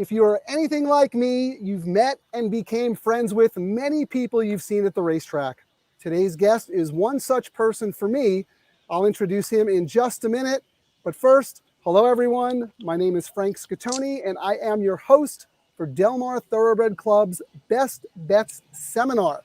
If you are anything like me, you've met and became friends with many people you've seen at the racetrack. Today's guest is one such person for me. I'll introduce him in just a minute. But first, hello everyone. My name is Frank Scatoni, and I am your host for Del Mar Thoroughbred Club's Best Bets Seminar.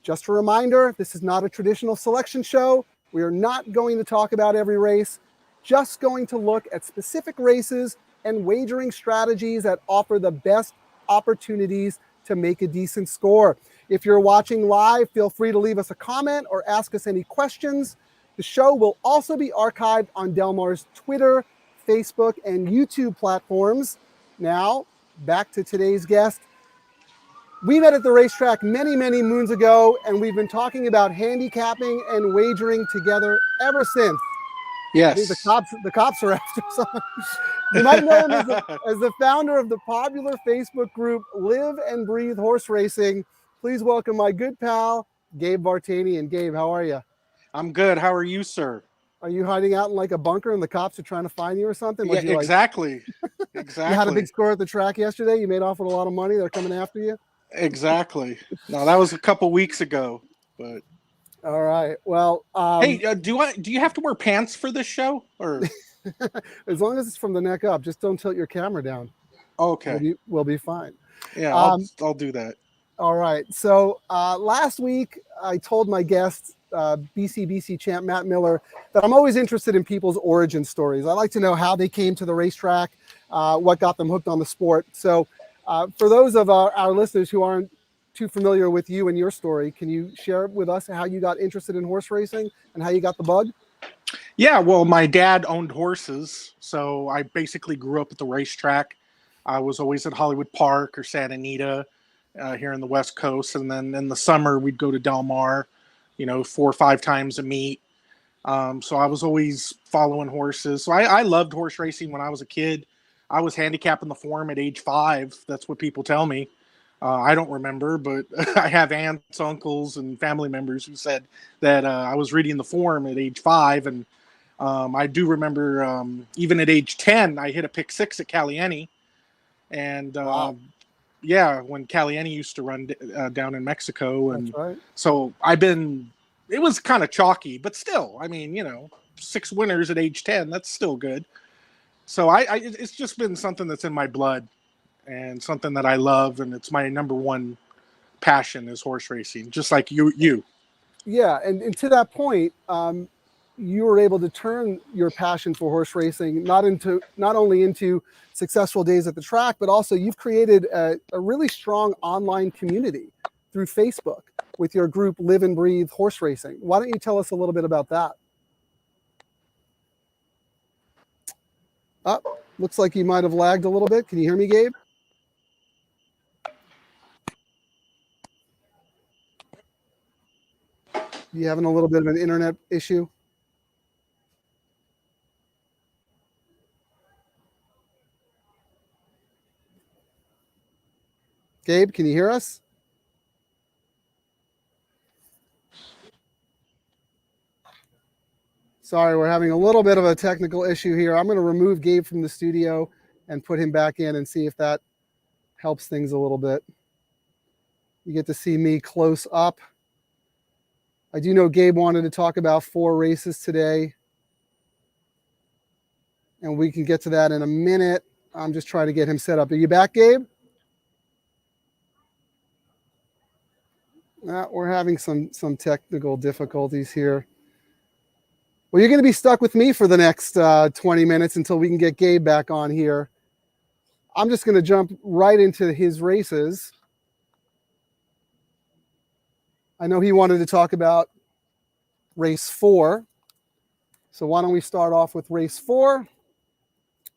Just a reminder, this is not a traditional selection show. We are not going to talk about every race, just going to look at specific races and wagering strategies that offer the best opportunities to make a decent score. If you're watching live, feel free to leave us a comment or ask us any questions. The show will also be archived on Del Mar's Twitter, Facebook, and YouTube platforms. Now, back to today's guest. We met at the racetrack many, many moons ago, and we've been talking about handicapping and wagering together ever since. Yes. I think the cops are after someone. You might know him as the founder of the popular Facebook group Live and Breathe Horse Racing. Please welcome my good pal, Gabe Vartanian. Gabe, how are you? I'm good. How are you, sir? Are you hiding out in like a bunker and the cops are trying to find you or something? Yeah, exactly. Exactly. You had a big score at the track yesterday. You made off with a lot of money. They're coming after you. Exactly. No, that was a couple weeks ago, but. All right. Well, hey, do you have to wear pants for this show, or as long as it's from the neck up, just don't tilt your camera down. Okay, we'll be fine. Yeah, I'll do that. All right. So last week I told my guest, BC champ Matt Miller, that I'm always interested in people's origin stories. I like to know how they came to the racetrack, what got them hooked on the sport. So for those of our listeners who aren't too familiar with you and your story, can you share with us how you got interested in horse racing and how you got the bug? Yeah, well, my dad owned horses, so I basically grew up at the racetrack. I was always at Hollywood Park or Santa Anita here in the West Coast, and then in the summer we'd go to Del Mar, 4 or 5 times a meet. So I was always following horses. So I loved horse racing when I was a kid. I was handicapping the form at age 5. That's what people tell me. I don't remember, but I have aunts, uncles, and family members who said that I was reading the form at age 5. And I do remember even at age 10, I hit a pick 6 at Caliente. And wow. Yeah, when Caliente used to run down in Mexico. And that's right. So it was kind of chalky, but still, 6 winners at age 10, that's still good. So it's just been something that's in my blood. And something that I love, and it's my number one passion is horse racing, just like you. Yeah, and to that point, you were able to turn your passion for horse racing not only into successful days at the track, but also you've created a really strong online community through Facebook with your group Live and Breathe Horse Racing. Why don't you tell us a little bit about that? Looks like you might have lagged a little bit. Can you hear me, Gabe? You having a little bit of an internet issue? Gabe, can you hear us? Sorry, we're having a little bit of a technical issue here. I'm going to remove Gabe from the studio and put him back in and see if that helps things a little bit. You get to see me close up. I do know Gabe wanted to talk about 4 races today, and we can get to that in a minute. I'm just trying to get him set up. Are you back, Gabe? We're having some technical difficulties here. Well, you're going to be stuck with me for the next 20 minutes until we can get Gabe back on here. I'm just going to jump right into his races. I know he wanted to talk about race 4. So why don't we start off with race 4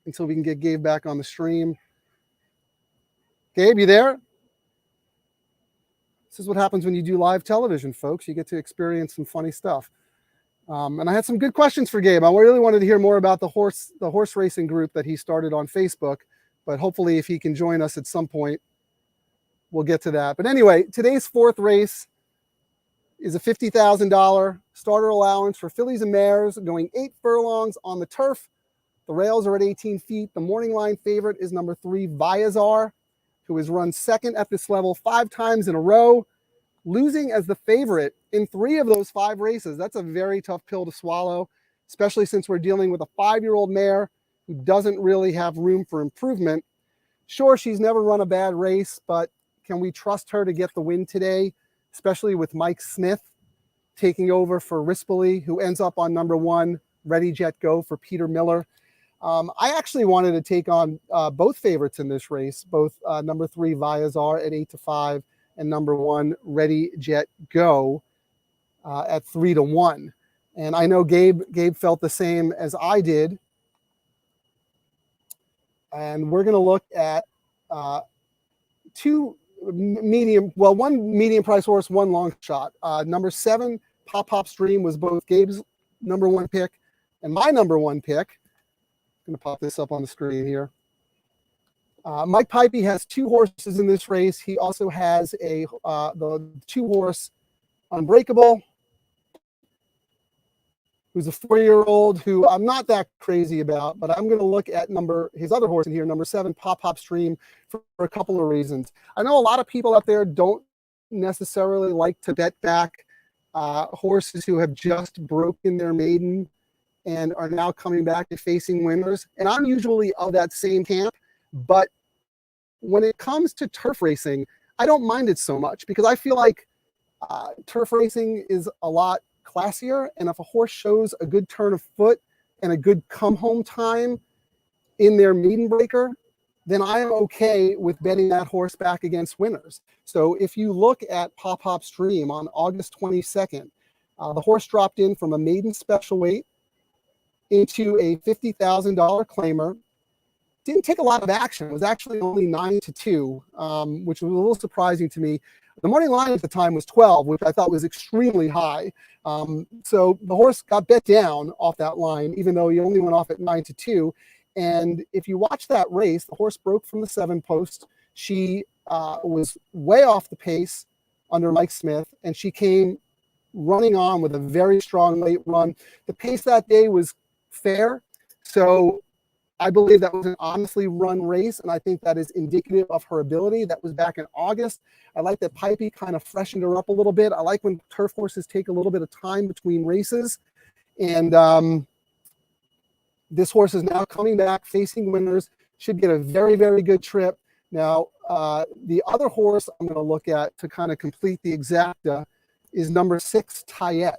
until we can get Gabe back on the stream. Gabe, you there? This is what happens when you do live television, folks. You get to experience some funny stuff. And I had some good questions for Gabe. I really wanted to hear more about the horse racing group that he started on Facebook. But hopefully if he can join us at some point, we'll get to that. But anyway, today's 4th race is a $50,000 starter allowance for fillies and mares going 8 furlongs on the turf The rails are at 18 feet. The morning line favorite is number 3, Viazar, who has run second at this level 5 times in a row, losing as the favorite in 3 of those 5 races. That's a very tough pill to swallow, especially since we're dealing with a 5-year-old mare who doesn't really have room for improvement. Sure, she's never run a bad race, but can we trust her to get the win today, especially with Mike Smith taking over for Rispoli, who ends up on number 1, Ready, Jet, Go for Peter Miller. I actually wanted to take on both favorites in this race, both number 3, Viazar at 8-5 and number 1, Ready, Jet, Go at 3-1. And I know Gabe felt the same as I did. And we're going to look at one medium price horse, one long shot. Number 7, Pop Pop's Dream, was both Gabe's number 1 pick and my number 1 pick. I'm going to pop this up on the screen here. Mike Pipey has 2 horses in this race. He also has the 2-horse Unbreakable, who's a 4-year-old who I'm not that crazy about, but I'm going to look at his other horse in here, number 7, Pop Pop's Dream, for a couple of reasons. I know a lot of people out there don't necessarily like to bet back horses who have just broken their maiden and are now coming back and facing winners. And I'm usually of that same camp, but when it comes to turf racing, I don't mind it so much because I feel like turf racing is a lot classier. And if a horse shows a good turn of foot and a good come home time in their maiden breaker, then I am okay with betting that horse back against winners. So if you look at Pop Pop's Dream on August 22nd, the horse dropped in from a maiden special weight into a $50,000 claimer. Didn't take a lot of action. It was actually only 9-2, which was a little surprising to me. The morning line at the time was 12, which I thought was extremely high. So the horse got bet down off that line, even though he only went off at 9-2. And if you watch that race, the horse broke from the 7 post. She was way off the pace under Mike Smith, and she came running on with a very strong late run. The pace that day was fair. So I believe that was an honestly run race, and I think that is indicative of her ability. That was back in August. I like that Pipey kind of freshened her up a little bit. I like when turf horses take a little bit of time between races. And this horse is now coming back, facing winners, should get a very, very good trip. Now, the other horse I'm going to look at to kind of complete the exacta is number 6, Tayet,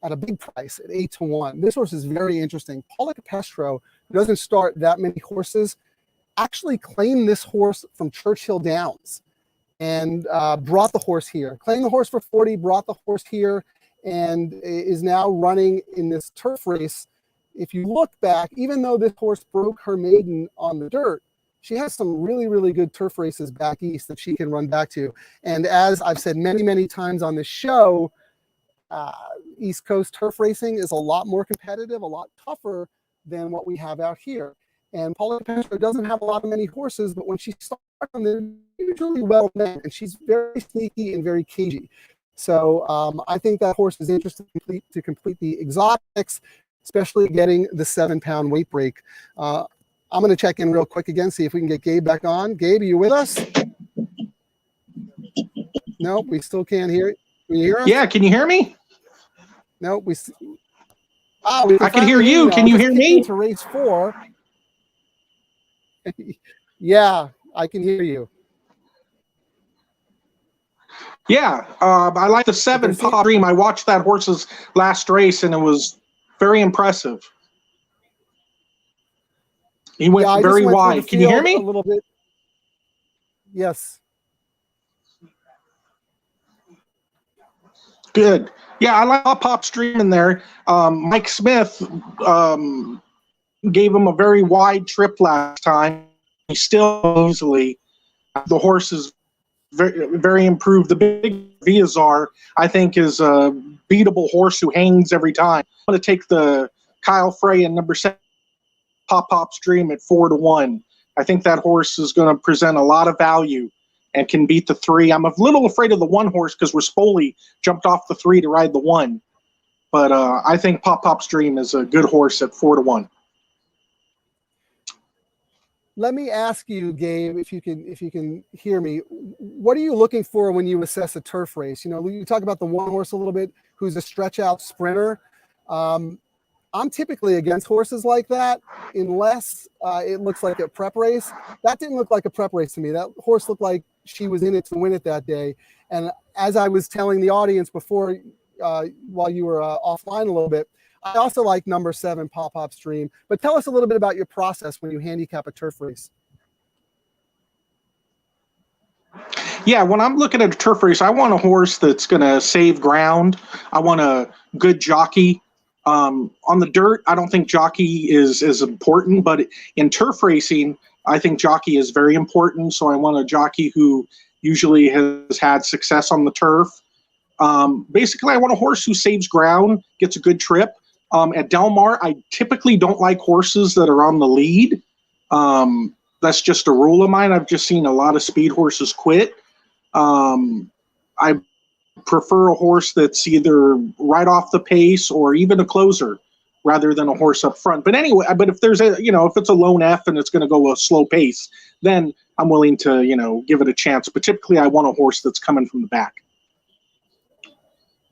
at a big price at 8-1. This horse is very interesting. Paula Capestro, who doesn't start that many horses, actually claimed this horse from Churchill Downs and brought the horse here. Claimed the horse for 40, brought the horse here, and is now running in this turf race. If you look back, even though this horse broke her maiden on the dirt, she has some really, really good turf races back east that she can run back to. And as I've said many, many times on this show, East Coast turf racing is a lot more competitive, a lot tougher than what we have out here. And Paula Capestro doesn't have a lot of many horses, but when she starts on them, they're usually well met, and she's very sneaky and very cagey. So I think that horse is interesting to complete the exotics, especially getting the 7-pound weight break. I'm going to check in real quick again, see if we can get Gabe back on. Gabe, are you with us? No, we still can't hear you. Can you hear us? Yeah, can you hear me? No, I can hear you. Can you hear me? To race 4. Yeah, I can hear you. Yeah, I like the 7 Pop Dream. I watched that horse's last race, and it was very impressive. He went very wide. Can you hear me? A little bit. Yes. Good. Yeah, I like Pop Stream in there. Mike Smith gave him a very wide trip last time. He still easily. The horse is very, very improved. The big Viazar, I think, is a beatable horse who hangs every time. I'm going to take the Kyle Frey and number 7 Pop Stream at 4-1. I think that horse is going to present a lot of value and can beat the 3. I'm a little afraid of the 1 horse because Rispoli jumped off the 3 to ride the 1. But I think Pop Stream is a good horse at 4-1. let me ask you, Gabe, if you can hear me, what are you looking for when you assess a turf race? You know, you talk about the one horse a little bit, who's a stretch out sprinter. I'm typically against horses like that, unless it looks like a prep race. That didn't look like a prep race to me. That horse looked like she was in it to win it that day. And as I was telling the audience before, while you were offline a little bit, I also like number 7, Pop Pop Stream. But tell us a little bit about your process when you handicap a turf race. Yeah, when I'm looking at a turf race, I want a horse that's going to save ground. I want a good jockey. On the dirt, I don't think jockey is as important, but in turf racing, I think jockey is very important. So I want a jockey who usually has had success on the turf. Basically, I want a horse who saves ground, gets a good trip. At Del Mar, I typically don't like horses that are on the lead. That's just a rule of mine. I've just seen a lot of speed horses quit. I prefer a horse that's either right off the pace or even a closer rather than a horse up front. But anyway, if there's a, if it's a lone F and it's going to go a slow pace, then I'm willing to, give it a chance. But typically I want a horse that's coming from the back.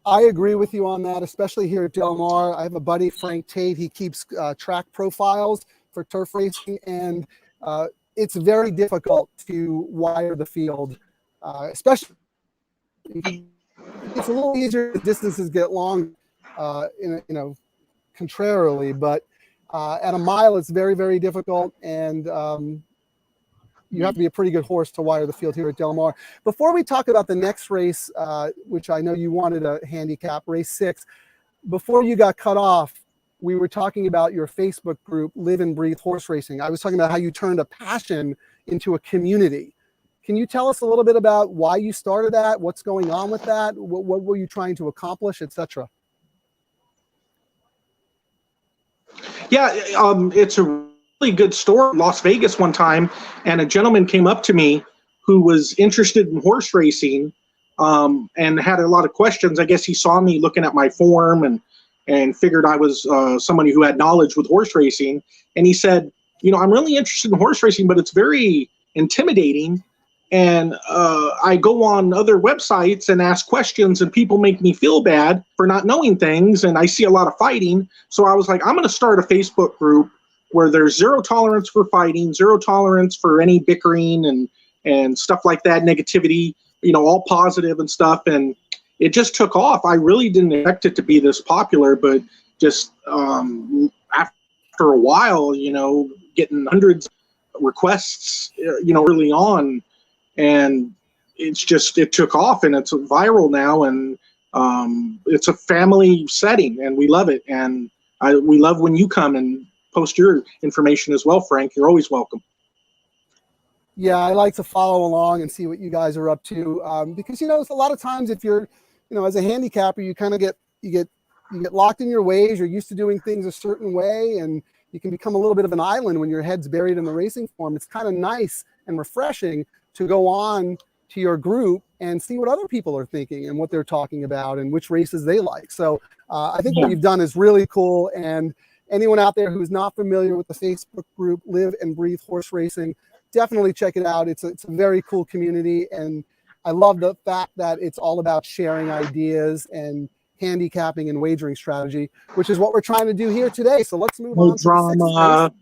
I agree with you on that, especially here at Del Mar. I have a buddy, Frank Tate. He keeps track profiles for turf racing, and it's very difficult to wire the field, especially it's a little easier as distances get long, contrarily, but at a mile, it's very, very difficult, and you have to be a pretty good horse to wire the field here at Del Mar. Before we talk about the next race, which I know you wanted a handicap, race 6, before you got cut off, we were talking about your Facebook group, Live and Breathe Horse Racing. I was talking about how you turned a passion into a community. Can you tell us a little bit about why you started that? What's going on with that? What were you trying to accomplish, etc.? Yeah, it's a really good story. Las Vegas one time, and a gentleman came up to me who was interested in horse racing and had a lot of questions. I guess he saw me looking at my form and figured I was somebody who had knowledge with horse racing. And he said, I'm really interested in horse racing, but it's very intimidating. And I go on other websites and ask questions, and people make me feel bad for not knowing things, and I see a lot of fighting. So I was like, I'm going to start a Facebook group where there's zero tolerance for fighting, zero tolerance for any bickering and stuff like that, negativity, all positive and stuff. And it just took off. I really didn't expect it to be this popular, but just after a while, getting hundreds of requests, early on. And it took off, and it's viral now, and it's a family setting, and we love it. And we love when you come and post your information as well, Frank. You're always welcome. Yeah, I like to follow along and see what you guys are up to, because a lot of times if you're, as a handicapper, you kind of get locked in your ways. You're used to doing things a certain way, and you can become a little bit of an island when your head's buried in the racing form. It's kind of nice and refreshing to go on to your group and see what other people are thinking and what they're talking about and which races they like. So I think what you've done is really cool. And anyone out there who's not familiar with the Facebook group, Live and Breathe Horse Racing, definitely check it out. It's a very cool community. And I love the fact that it's all about sharing ideas and handicapping and wagering strategy, which is what we're trying to do here today. So let's move on to the 6th race.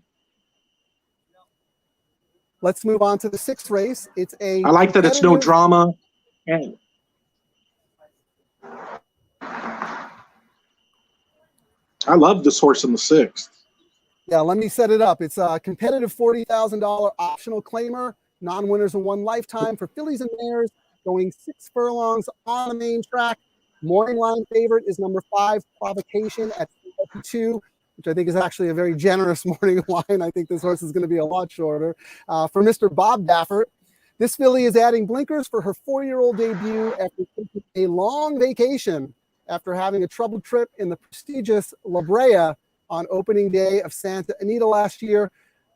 Let's move on to the 6th race. I like that it's no drama. And I love this horse in the 6th. Yeah, let me set it up. It's a competitive $40,000 optional claimer, non-winners in one lifetime for fillies and mares, going 6 furlongs on the main track. Morning line favorite is number 5, Provocation at 2, which I think is actually a very generous morning line. I think this horse is going to be a lot shorter. For Mr. Bob Baffert, this filly is adding blinkers for her 4-year-old debut after taking a long vacation after having a troubled trip in the prestigious La Brea on opening day of Santa Anita last year.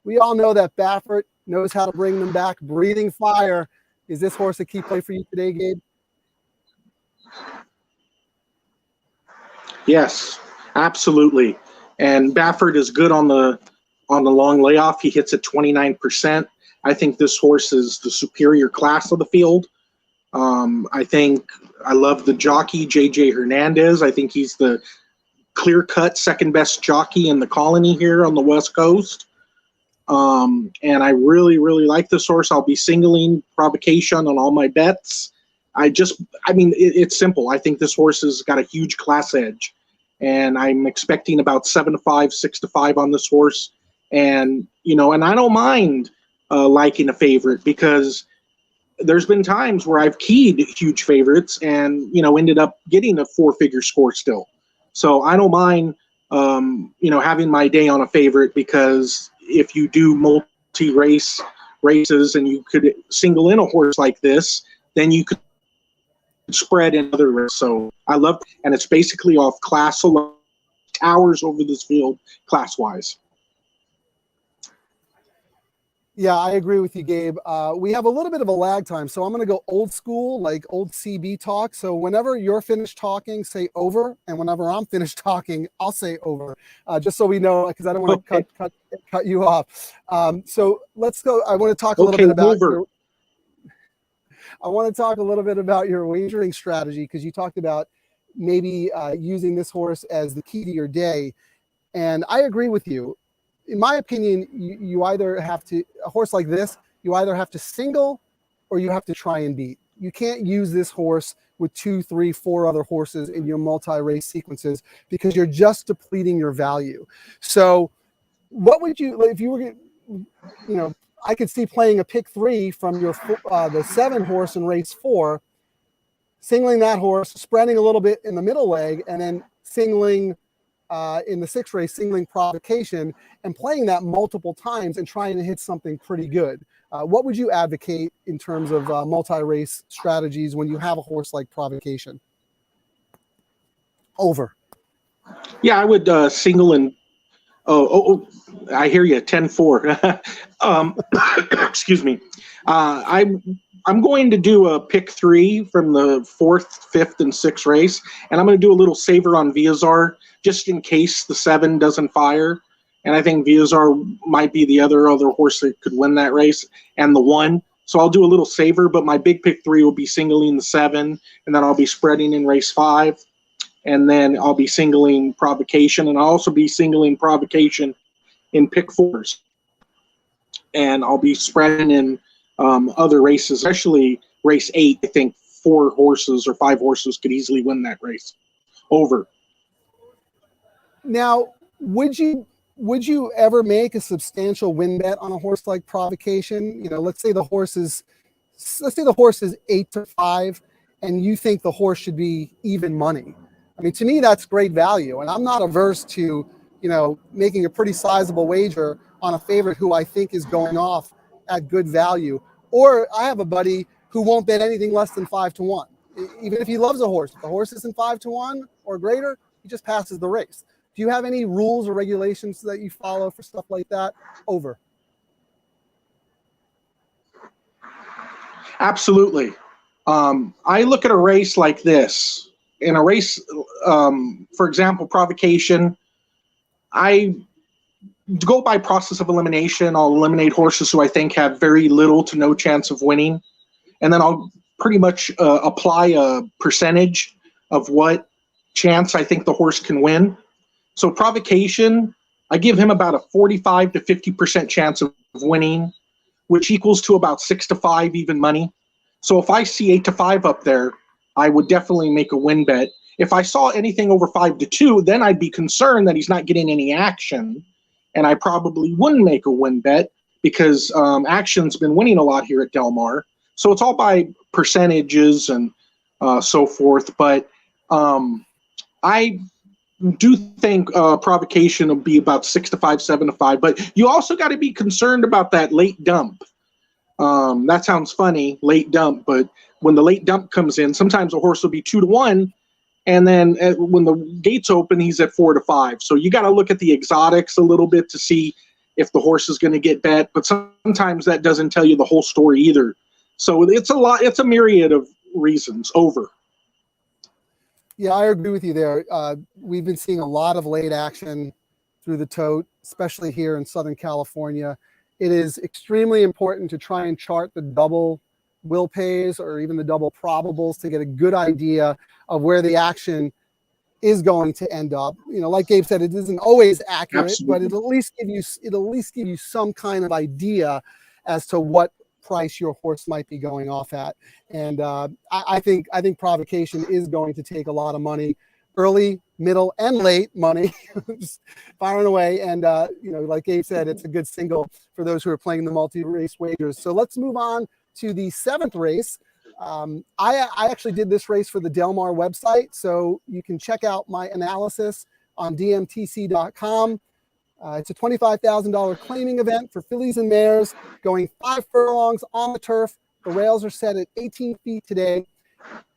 We all know that Baffert knows how to bring them back, breathing fire. Is this horse a key play for you today, Gabe? Yes, absolutely. And Baffert is good on the On the long layoff, he hits at 29%. I think this horse is the superior class of the field. I love the jockey, JJ Hernandez. I think he's the clear-cut second best jockey in the colony here on the West Coast. And I really, really like this horse. I'll be singling Provocation on all my bets. It's simple. I think this horse has got a huge class edge, and I'm expecting about 7-5, 6-5 on this horse. And I don't mind liking a favorite, because there's been times where I've keyed huge favorites and ended up getting a 4-figure score still. So I don't mind having my day on a favorite, because if you do races and you could single in a horse like this, then you could spread in other races. So I love it, and it's basically off class alone, towers over this field class wise. Yeah, I agree with you, Gabe. We have a little bit of a lag time, so I'm going to go old school, like old CB talk. So whenever you're finished talking, say over, and whenever I'm finished talking, I'll say over, just so we know, because I don't want to cut you off. So let's go. I want to talk a little bit about your wagering strategy, because you talked about maybe using this horse as the key to your day, and I agree with you. In my opinion, you either have to, a horse like this, you either have to single or you have to try and beat. You can't use this horse with 2, 3, 4 other horses in your multi-race sequences, because you're just depleting your value. So what would you, if you were, I could see playing a pick 3 from your the 7 horse in race 4, singling that horse, spreading a little bit in the middle leg, and then singling in the 6th race, singling Provocation, and playing that multiple times and trying to hit something pretty good. What would you advocate in terms of multi-race strategies when you have a horse like Provocation? Over. Yeah, I would single and I hear you, 10-4. Excuse me. I'm going to do a pick 3 from the 4th, 5th, and 6th race, and I'm going to do a little saver on Viazar, just in case the 7 doesn't fire. And I think Viazar might be the other horse that could win that race, and the 1. So I'll do a little saver, but my big pick 3 will be singling the 7, and then I'll be spreading in race 5, and then I'll be singling Provocation, and I'll also be singling Provocation in pick 4s. And I'll be spreading in other races, especially race 8. I think 4 horses or 5 horses could easily win that race. Over. Now, would you ever make a substantial win bet on a horse like Provocation? Let's say the horse is 8-5, and you think the horse should be even money. I mean, to me, that's great value, and I'm not averse to making a pretty sizable wager on a favorite who I think is going off at good value. Or I have a buddy who won't bet anything less than 5-1, even if he loves a horse. If the horse isn't 5-1 or greater, he just passes the race. Do you have any rules or regulations that you follow for stuff like that? Over. Absolutely. I look at a race like this. In a race, for example, Provocation, I go by process of elimination. I'll eliminate horses who I think have very little to no chance of winning. And then I'll pretty much apply a percentage of what chance I think the horse can win. So Provocation, I give him about a 45 to 50% chance of winning, which equals to about 6-5 even money. So if I see 8-5 up there, I would definitely make a win bet. If I saw anything over 5-2, then I'd be concerned that he's not getting any action, and I probably wouldn't make a win bet, because Action's been winning a lot here at Del Mar. So it's all by percentages and so forth. But I do think Provocation will be about 6-5, 7-5. But you also got to be concerned about that late dump. That sounds funny, late dump, but when the late dump comes in, sometimes a horse will be 2-1, and then when the gates open, he's at 4-5. So you got to look at the exotics a little bit to see if the horse is going to get bet, but sometimes that doesn't tell you the whole story either. So it's a myriad of reasons. Over. Yeah, I agree with you there. We've been seeing a lot of late action through the tote, especially here in Southern California. It is extremely important to try and chart the double will pays or even the double probables to get a good idea of where the action is going to end up. You know, like Gabe said, it isn't always accurate, Absolutely. but it'll at least give you some kind of idea as to what price your horse might be going off at. And I think Provocation is going to take a lot of money, early, middle, and late money, just firing away. And you know, like Gabe said, it's a good single for those who are playing the multi-race wagers. So let's move on to the 7th race. I actually did this race for the Del Mar website, so you can check out my analysis on dmtc.com. It's a $25,000 claiming event for fillies and mares going 5 furlongs on the turf. The rails are set at 18 feet today.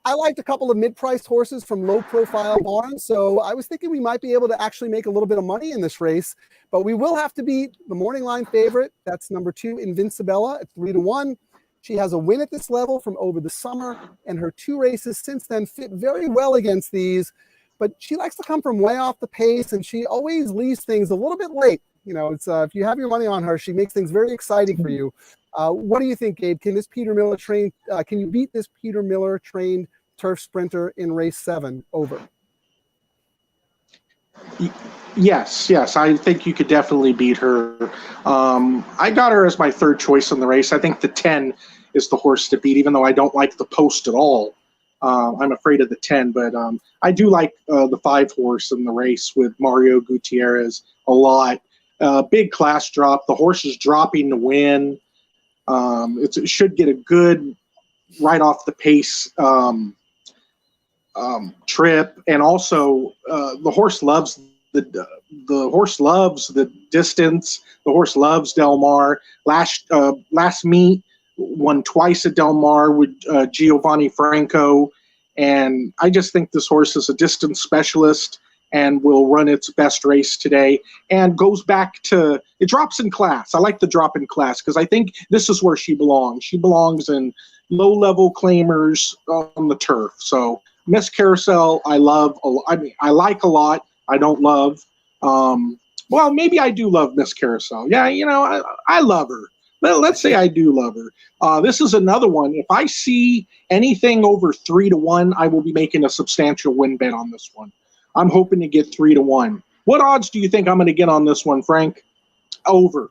I liked a couple of mid-priced horses from low-profile barns, so I was thinking we might be able to actually make a little bit of money in this race, but we will have to beat the morning line favorite. That's number 2, Invincibella at 3-1. She has a win at this level from over the summer, and her 2 races since then fit very well against these, but she likes to come from way off the pace, and she always leaves things a little bit late. You know, it's if you have your money on her, she makes things very exciting for you. What do you think, Gabe? Can this Peter Miller trained? Can you beat this Peter Miller trained turf sprinter in race 7 over? Yes. I think you could definitely beat her. I got her as my 3rd choice in the race. I think the 10 is the horse to beat, even though I don't like the post at all. I'm afraid of the 10, but I do like the 5 horse in the race with Mario Gutierrez a lot. Big class drop. The horse is dropping to win. It should get a good right off the pace trip, and also the horse loves the horse loves the distance. The horse loves Del Mar. Last meet won twice at Del Mar with Giovanni Franco, and I just think this horse is a distance specialist and will run its best race today, and goes back to, it drops in class. I like the drop in class because I think this is where she belongs. She belongs in low-level claimers on the turf. So Miss Carousel, I love. I mean, I like a lot. I don't love. Well, maybe I do love Miss Carousel. Yeah, you know, I love her. Let's say I do love her. This is another one. If I see anything over 3-1, I will be making a substantial win bet on this one. I'm hoping to get 3-1. What odds do you think I'm going to get on this one, Frank? Over.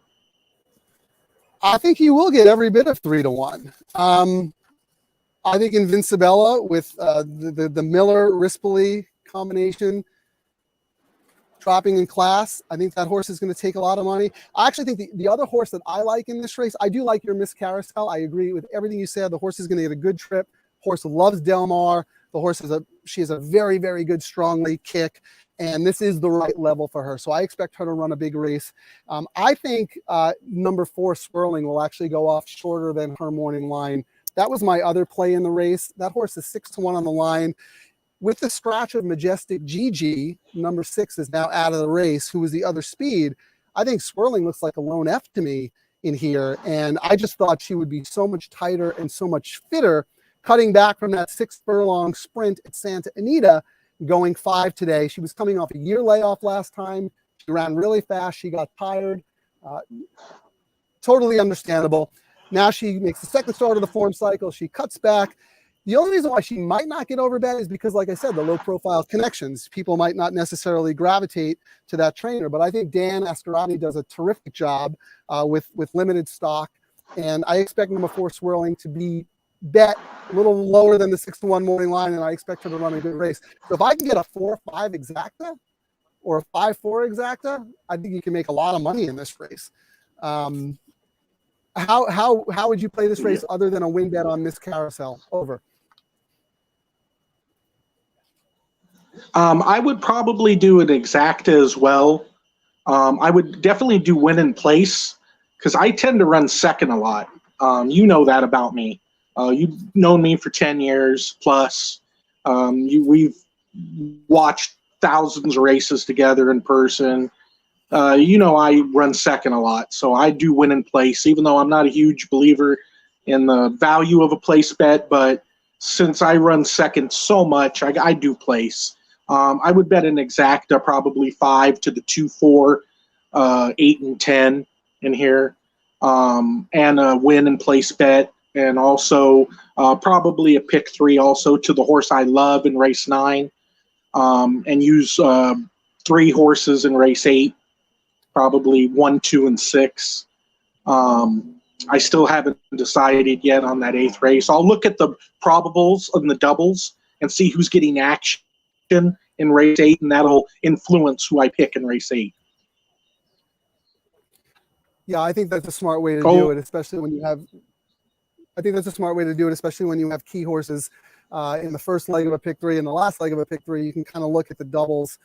I think you will get every bit of 3-1. I think Invincibella with the Miller Rispoli combination dropping in class. I think that horse is going to take a lot of money. I actually think the other horse that I like in this race, I do like your Miss Carousel. I agree with everything you said. The horse is going to get a good trip. Horse loves Del Mar. The horse she has a very, very good strong late kick, and this is the right level for her. So I expect her to run a big race. I think number 4 Swirling will actually go off shorter than her morning line. That was my other play in the race. That horse is 6-1 on the line. With the scratch of Majestic Gigi, number 6 is now out of the race, who was the other speed. I think Swirling looks like a lone F to me in here, and I just thought she would be so much tighter and so much fitter, cutting back from that 6 furlong sprint at Santa Anita, going 5 today. She was coming off a year layoff last time. She ran really fast. She got tired. Totally understandable. Now she makes the 2nd start of the form cycle. She cuts back. The only reason why she might not get over bet is because, like I said, the low-profile connections. People might not necessarily gravitate to that trainer, but I think Dan Ascarati does a terrific job with limited stock, and I expect number 4 Swirling to be bet a little lower than the 6-1 morning line, and I expect her to run a good race. So if I can get a 4-5 exacta or a 5-4 exacta, I think you can make a lot of money in this race. How would you play this race other than a win bet on Miss Carousel? Over. I would probably do an exacta as well. I would definitely do win in place because I tend to run second a lot. You know that about me. You've known me for 10 years plus. We've watched thousands of races together in person. You know I run second a lot, so I do win in place, even though I'm not a huge believer in the value of a place bet. But since I run second so much, I do place. I would bet an exacta probably 5 to the 2, 4, 8 and 10 in here, and a win and place bet, and also probably a pick 3 also to the horse I love in race 9, and use 3 horses in race 8, probably 1, 2, and 6. I still haven't decided yet on that 8th race. I'll look at the probables and the doubles and see who's getting action in race 8, and that'll influence who I pick in race 8. Yeah, I think that's a smart way to do it, especially when you have. I think that's a smart way to do it, especially when you have key horses in the first leg of a pick 3 and the last leg of a pick 3. You can kind of look at the doubles.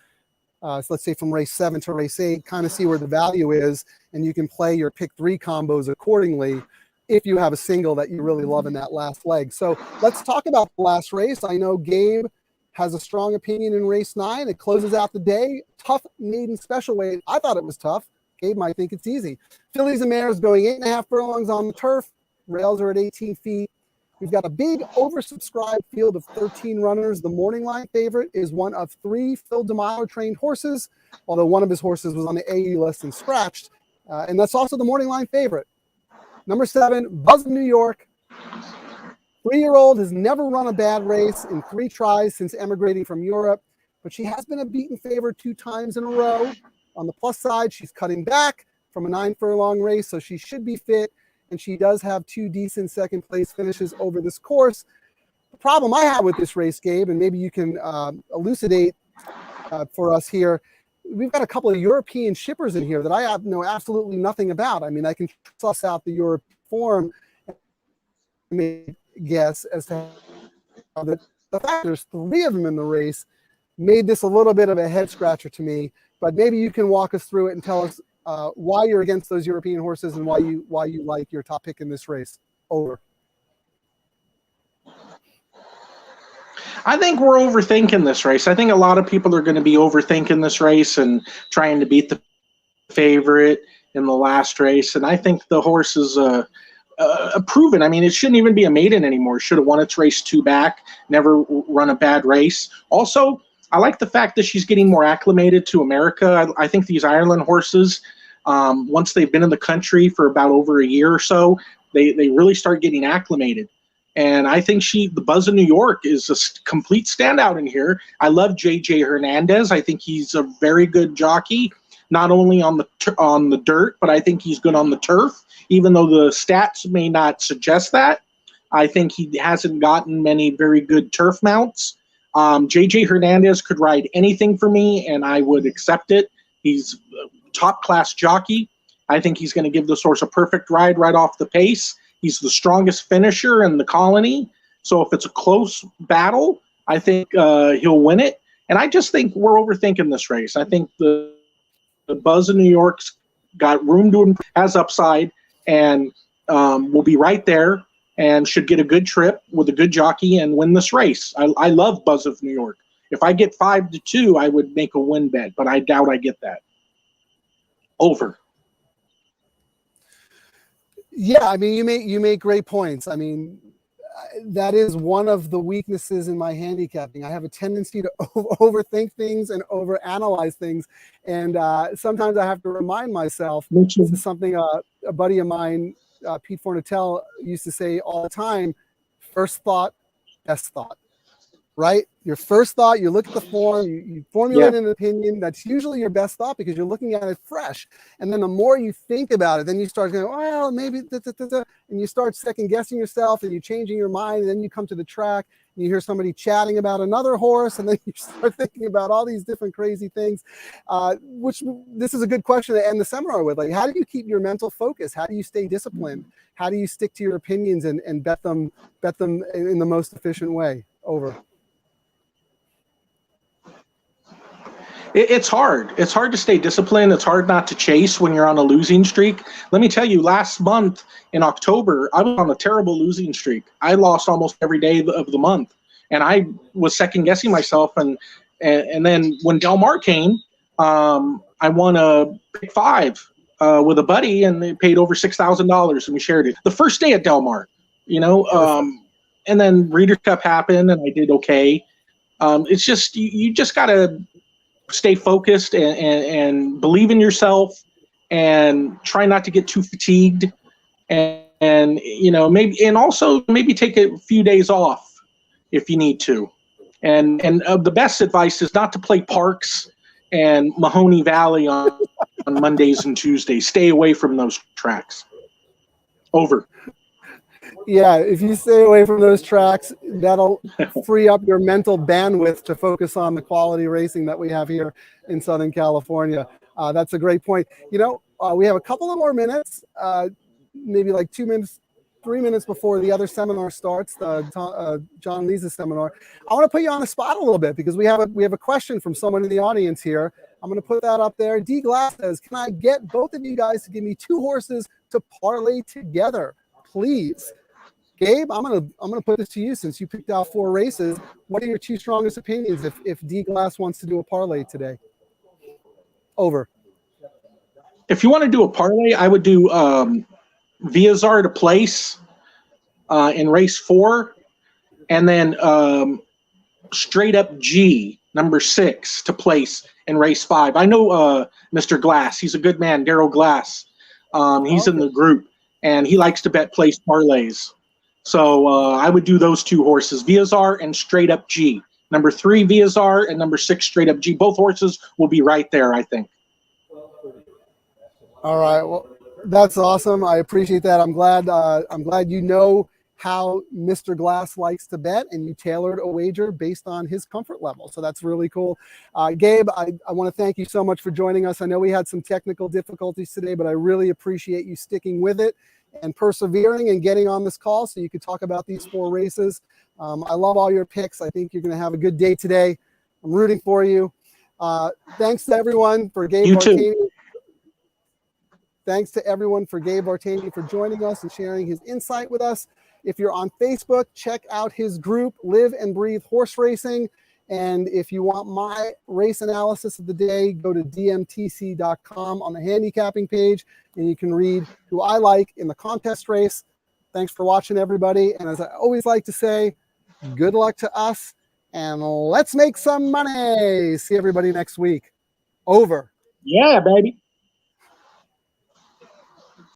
So let's say from race 7 to race 8, kind of see where the value is, and you can play your pick 3 combos accordingly if you have a single that you really love in that last leg. So let's talk about the last race. I know Gabe has a strong opinion in race 9. It closes out the day. Tough maiden special weight. I thought it was tough. Gabe might think it's easy. Fillies and mares going 8.5 furlongs on the turf. Rails are at 18 feet. We've got a big oversubscribed field of 13 runners. The morning line favorite is one of 3 Phil DeMilo trained horses, although one of his horses was on the AE list and scratched. And that's also the morning line favorite. Number 7, Buzz of New York. 3-year-old has never run a bad race in 3 tries since emigrating from Europe, but she has been a beaten favorite 2 times in a row. On the plus side, she's cutting back from a 9 furlong race, so she should be fit. And she does have 2 decent second place finishes over this course. The problem I have with this race, Gabe, and maybe you can elucidate for us here, we've got a couple of European shippers in here that I know absolutely nothing about. I mean, I can suss out the Europe form and guess as to how the fact there's 3 of them in the race made this a little bit of a head scratcher to me. But maybe you can walk us through it and tell us why you're against those European horses and why you like your top pick in this race. Over. I think we're overthinking this race. I think a lot of people are going to be overthinking this race and trying to beat the favorite in the last race. And I think the horse is proven. I mean, it shouldn't even be a maiden anymore. It should have won its race 2 back, never run a bad race. Also, I like the fact that she's getting more acclimated to America. I think these Ireland horses, once they've been in the country for about over a year or so, they really start getting acclimated. And I think the Buzz of New York is a complete standout in here. I love J.J. Hernandez. I think he's a very good jockey, not only on the dirt, but I think he's good on the turf, even though the stats may not suggest that. I think he hasn't gotten many very good turf mounts. J.J. Hernandez could ride anything for me, and I would accept it. He's a top-class jockey. I think he's going to give this horse a perfect ride right off the pace. He's the strongest finisher in the colony. So if it's a close battle, I think he'll win it. And I just think we're overthinking this race. I think the Buzz of New York's got room to improve, has upside, and will be right there and should get a good trip with a good jockey and win this race. I love Buzz of New York. If I get 5-2, I would make a win bet, but I doubt I get that. Over. Yeah, I mean, you make great points. I mean, that is one of the weaknesses in my handicapping. I have a tendency to overthink things and overanalyze things, and sometimes I have to remind myself. This is something a buddy of mine, Pete Fornatel, used to say all the time: first thought, best thought. Right? Your first thought, you look at the form, you formulate an opinion. That's usually your best thought because you're looking at it fresh. And then the more you think about it, then you start going, well, maybe, and you start second guessing yourself and you're changing your mind. And then you come to the track and you hear somebody chatting about another horse. And then you start thinking about all these different crazy things, which this is a good question to end the seminar with. Like, how do you keep your mental focus? How do you stay disciplined? How do you stick to your opinions and bet them in the most efficient way? Over. It's hard. It's hard to stay disciplined. It's hard not to chase when you're on a losing streak. Let me tell you, last month in October, I was on a terrible losing streak. I lost almost every day of the month, and I was second guessing myself. And then when Del Mar came, I won a pick 5 with a buddy, and they paid over $6,000, and we shared it the first day at Del Mar. And then Breeders' Cup happened, and I did okay. It's just you just got to stay focused and believe in yourself, and try not to get too fatigued, and you know, maybe, and also maybe take a few days off if you need to. And the best advice is not to play Parks and Mahoney Valley on Mondays and Tuesdays. Stay away from those tracks. Over. Yeah, if you stay away from those tracks, that'll free up your mental bandwidth to focus on the quality racing that we have here in Southern California. That's a great point. You know, we have a couple of more minutes, maybe like 2 minutes, 3 minutes before the other seminar starts, John Lee's seminar. I want to put you on the spot a little bit because we have a question from someone in the audience here. I'm going to put that up there. D Glass says, "Can I get both of you guys to give me 2 horses to parlay together, please?" Gabe, I'm gonna put this to you since you picked out 4 races. What are your 2 strongest opinions if D Glass wants to do a parlay today? Over. If you want to do a parlay, I would do Viazar to place in race 4, and then Straight Up G, number 6, to place in race 5. I know Mr. Glass. He's a good man, Daryl Glass. He's in the group, and he likes to bet place parlays. So I would do those 2 horses, Viazar and Straight Up G. Number 3, Viazar, and number 6, Straight Up G. Both horses will be right there, I think. All right. Well, that's awesome. I appreciate that. I'm glad you know how Mr. Glass likes to bet, and you tailored a wager based on his comfort level. So that's really cool. Gabe, I want to thank you so much for joining us. I know we had some technical difficulties today, but I really appreciate you sticking with it and persevering and getting on this call so you could talk about these 4 races. I love all your picks. I think you're going to have a good day today. I'm rooting for you. Thanks to everyone for Gabe Vartanian. Thanks to everyone for Gabe Vartanian for joining us and sharing his insight with us. If you're on Facebook, check out his group, Live and Breathe Horse Racing. And if you want my race analysis of the day, go to dmtc.com on the handicapping page, and you can read who I like in the contest race. Thanks for watching, everybody. And as I always like to say, good luck to us, and let's make some money. See everybody next week. Over. Yeah, baby.